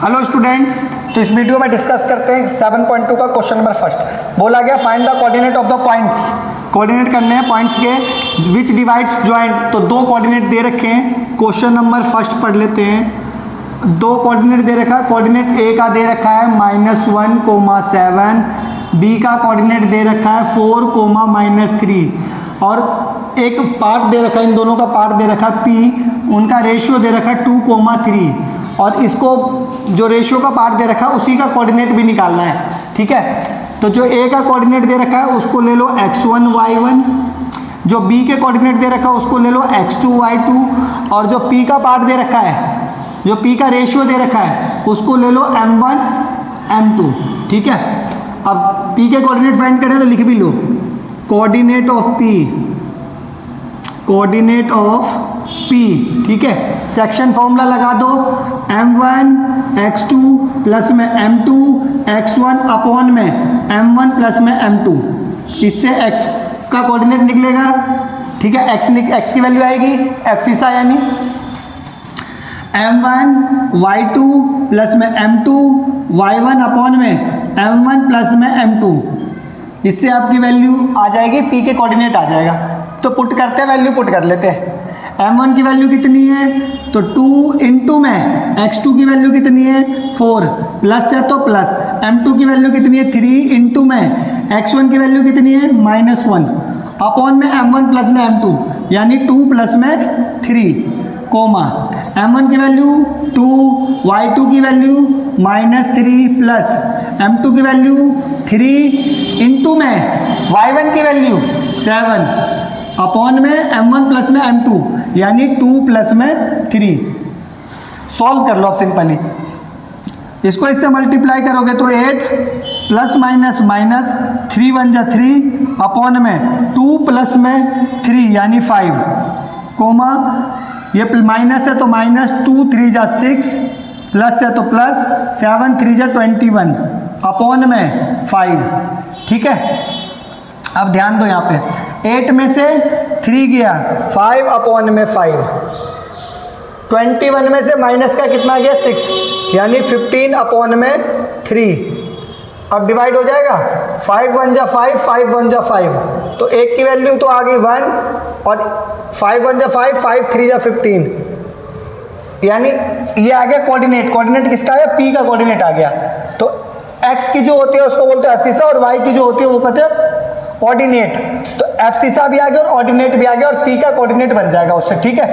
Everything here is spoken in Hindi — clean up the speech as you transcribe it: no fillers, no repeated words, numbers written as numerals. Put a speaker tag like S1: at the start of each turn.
S1: हेलो स्टूडेंट्स, तो इस वीडियो में डिस्कस करते हैं 7.2 का क्वेश्चन नंबर फर्स्ट। बोला गया find the coordinate of the points. Coordinate करने हैं पॉइंट्स के विच डिवाइड्स जॉइंट। तो दो कोऑर्डिनेट दे रखे हैं। क्वेश्चन नंबर फर्स्ट पढ़ लेते हैं। दो कोऑर्डिनेट दे रखा है। कोऑर्डिनेट ए का दे रखा है -1,7, बी का कोऑर्डिनेट दे रखा है 4,-3 और एक पार्ट दे रखा है, इन दोनों का पार्ट दे रखा है P, उनका रेशियो दे रखा है 2,3 और इसको जो रेशियो का पार्ट दे रखा है उसी का कोऑर्डिनेट भी निकालना है। ठीक है, तो जो A का कोऑर्डिनेट दे रखा है उसको ले लो x1 y1, जो B के कोऑर्डिनेट दे रखा है उसको ले लो x2 y2 और जो P का पार्ट दे रखा है, जो P का रेशियो दे रखा है उसको ले लो m1 m2। ठीक है, अब P के कोऑर्डिनेट फाइंड करें तो लिख भी लो coordinate of P, coordinate of P। ठीक है, सेक्शन फॉर्मूला लगा दो m1 x2 प्लस में m2 x1 अपॉन में m1 प्लस में m2। इससे x का कोऑर्डिनेट निकलेगा। ठीक है, x की वैल्यू आएगी एक्सिसा यानी m1 y2 प्लस में m2 y1 अपॉन में m1 प्लस में m2। इससे आपकी वैल्यू आ जाएगी, P के कोऑर्डिनेट आ जाएगा। तो पुट करते हैं, वैल्यू पुट कर लेते हैं। m1 की वैल्यू कितनी है तो 2 इंटू में x2 की वैल्यू कितनी है 4 प्लस है तो प्लस, m2 की वैल्यू कितनी है 3 इंटू में x1 की वैल्यू कितनी है -1 अपॉन में m1 प्लस में m2 यानी 2 प्लस में 3 कोमा m1 की वैल्यू 2, y2 की वैल्यू -3 प्लस m2 की वैल्यू 3 इंटू में y1 की वैल्यू 7 अपॉन में m1 प्लस में m2 यानी 2 प्लस में 3। सॉल्व कर लो आप सिंपली। इसको इससे मल्टीप्लाई करोगे तो 8 प्लस माइनस माइनस 3 1 जा 3 अपॉन में 2 प्लस में 3 यानी 5 कोमा ये माइनस है तो -2 3 जा 6 प्लस है तो प्लस 7 3 जा 21 अपॉन में 5। ठीक है, अब ध्यान दो यहाँ पे 8 में से 3 गया 5 अपॉन में 5, 21 में से माइनस का कितना गया 6 यानी 15 अपॉन में 3। अब डिवाइड हो जाएगा 5 1 जा 5 5 1 जा 5 तो एक की वैल्यू तो आ गई 1 और 5 1 जा 5 5 3 जा 15 यानी ये आ गया कोऑर्डिनेट। कोऑर्डिनेट किसका है P का कोऑर्डिनेट आ गया। तो x की जो होती है उसको बोलते हैं एब्सिसा और y की जो होती है वो कहते हैं ऑर्डिनेट। तो एब्सिसा भी आ गया और ऑर्डिनेट भी आ गया और P का कोऑर्डिनेट बन जाएगा उससे। ठीक है।